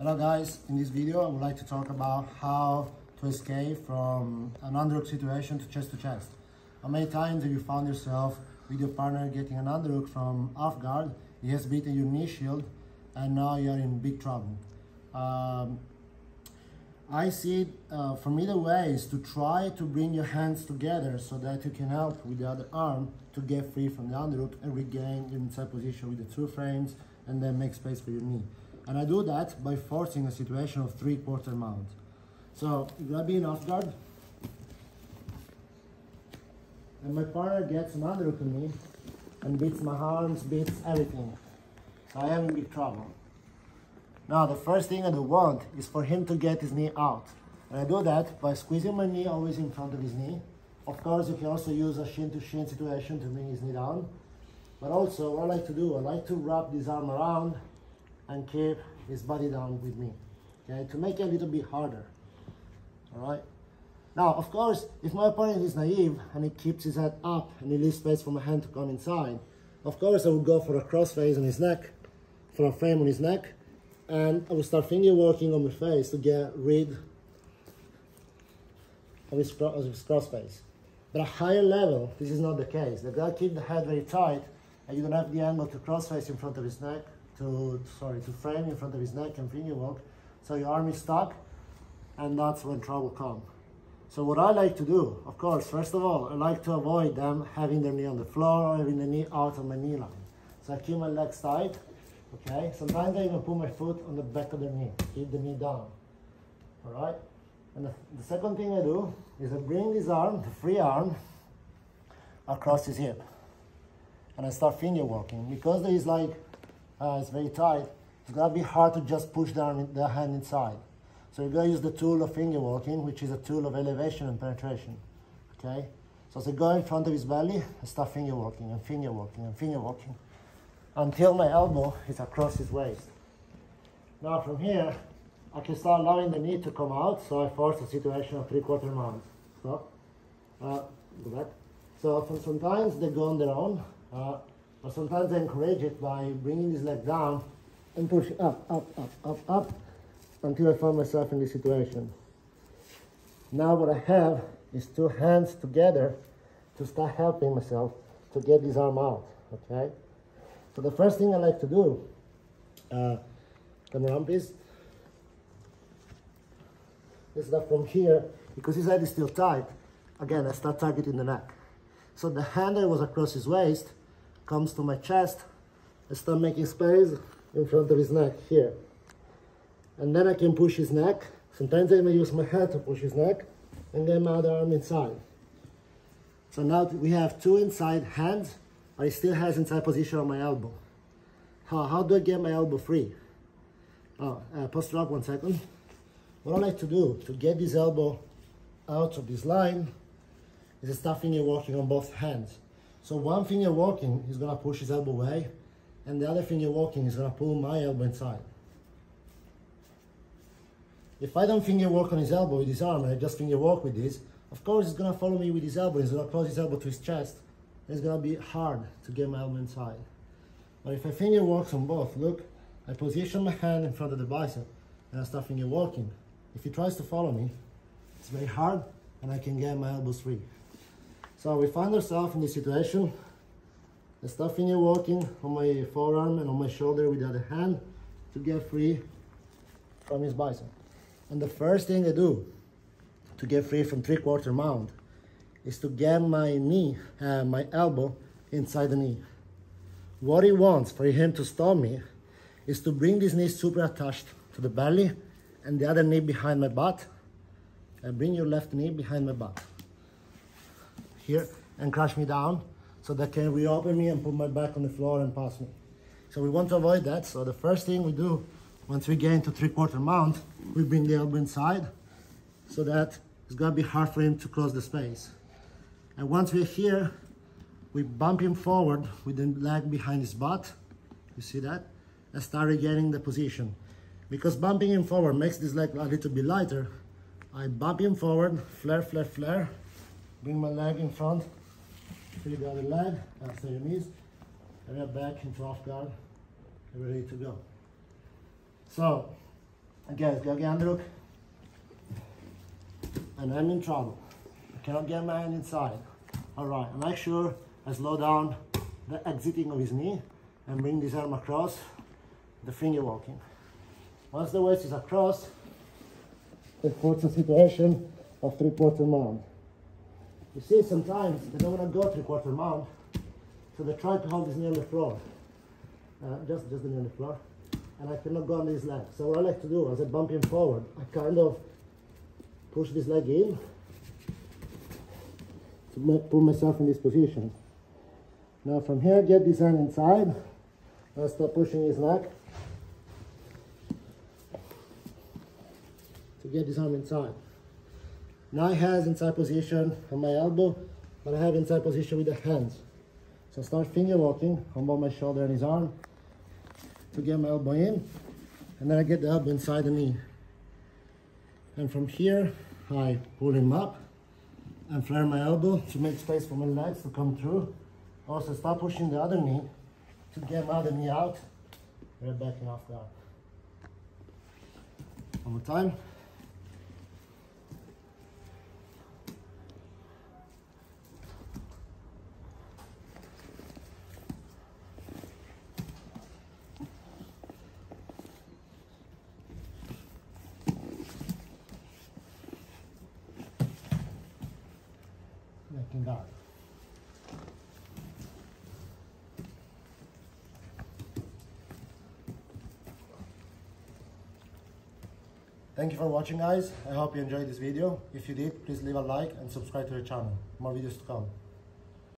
Hello guys, in this video I would like to talk about how to escape from an underhook situation to chest. How many times have you found yourself with your partner getting an underhook from off guard, he has beaten your knee shield, and now you're in big trouble? I see it from either ways to try to bring your hands together so that you can help with the other arm to get free from the underhook and regain your inside position with the two frames and then make space for your knee. And I do that by forcing a situation of 3/4 mount. So you're gonna be in off guard, and my partner gets an underhook on me and beats my arms, beats everything. So I am in big trouble. Now the first thing I do want is for him to get his knee out. And I do that by squeezing my knee always in front of his knee. Of course, you can also use a shin-to-shin situation to bring his knee down. But also, what I like to do, I like to wrap this arm around and keep his body down with me, okay, to make it a little bit harder, all right? Now, of course, if my opponent is naive and he keeps his head up and he leaves space for my hand to come inside, of course, I would go for a cross face on his neck, for a frame on his neck, and I will start finger working on my face to get rid of his cross face. But at a higher level, this is not the case. They've got to keep the head very tight, and you don't have the angle to cross face in front of his neck, to frame in front of his neck and finger walk. So your arm is stuck, and that's when trouble comes. So what I like to do, of course, first of all, I like to avoid them having their knee on the floor or having the knee out on my knee line. So I keep my legs tight, okay? Sometimes I even put my foot on the back of the knee, keep the knee down, all right? And the second thing I do is I bring this arm, the free arm, across his hip. And I start finger walking. Because there is like, it's very tight, it's gonna be hard to just push the hand inside. So you're gonna use the tool of finger walking, which is a tool of elevation and penetration, okay? So as I go in front of his belly, I start finger walking and finger walking and finger walking until my elbow is across his waist. Now from here, I can start allowing the knee to come out, so I force a situation of 3/4 mount. So, go back. So sometimes they go on their own, but sometimes I encourage it by bringing this leg down and pushing up, until I find myself in this situation. Now what I have is two hands together to start helping myself to get this arm out, okay? So the first thing I like to do, come around please, is that from here, because his head is still tight, again, I start targeting the neck. So the hand that was across his waist comes to my chest, I start making space in front of his neck here. And then I can push his neck. Sometimes I may use my head to push his neck and get my other arm inside. So now we have two inside hands, but he still has inside position on my elbow. How do I get my elbow free? Posture up 1 second. What I like to do to get this elbow out of this line is to start finger walking on both hands. So one finger walking is gonna push his elbow away, and the other finger walking is gonna pull my elbow inside. If I don't finger walk on his elbow with his arm and I just finger walk with this, of course he's gonna follow me with his elbow, he's gonna close his elbow to his chest, and it's gonna be hard to get my elbow inside. But if I finger walk on both, look, I position my hand in front of the bicep and I start finger walking. If he tries to follow me, it's very hard and I can get my elbows free. So we find ourselves in this situation. I start finger walking on my forearm and on my shoulder with the other hand to get free from his bicep. And the first thing I do to get free from 3/4 mount is to get my knee, my elbow inside the knee. What he wants for him to stop me is to bring this knee super attached to the belly and the other knee behind my butt. And bring your left knee behind my butt here and crush me down so that can reopen me and put my back on the floor and pass me. So we want to avoid that. So the first thing we do once we get into 3/4 mount, we bring the elbow inside so that it's gonna be hard for him to close the space. And once we're here, we bump him forward with the leg behind his butt. You see that? And start regaining the position. Because bumping him forward makes this leg a little bit lighter, I bump him forward, flare, flare, flare, bring my leg in front, free the other leg, after your knees, and we are back into off guard, and we're ready to go. So, Again, it's gonna get underhook, and I'm in trouble. I cannot get my hand inside. All right, and make sure I slow down the exiting of his knee and bring this arm across the finger walking. Once the waist is across, it puts a situation of 3/4 mount. You see, sometimes they don't want to go 3/4 mount, so they try to hold his knee on the floor. Just the knee on the floor. And I cannot go under his leg. So what I like to do, as I bump him forward, I kind of push this leg in to put myself in this position. Now from here, get this hand inside. I'll start pushing his neck to get his arm inside. Now he has inside position on my elbow, but I have inside position with the hands. So start finger walking on both my shoulder and his arm to get my elbow in, and then I get the elbow inside the knee. And from here, I pull him up and flare my elbow to make space for my legs to come through. Also start pushing the other knee to get my other knee out. We're backing off guard. One more time. Making guard. Thank you for watching, guys. I hope you enjoyed this video. If you did, please leave a like and subscribe to the channel. More videos to come.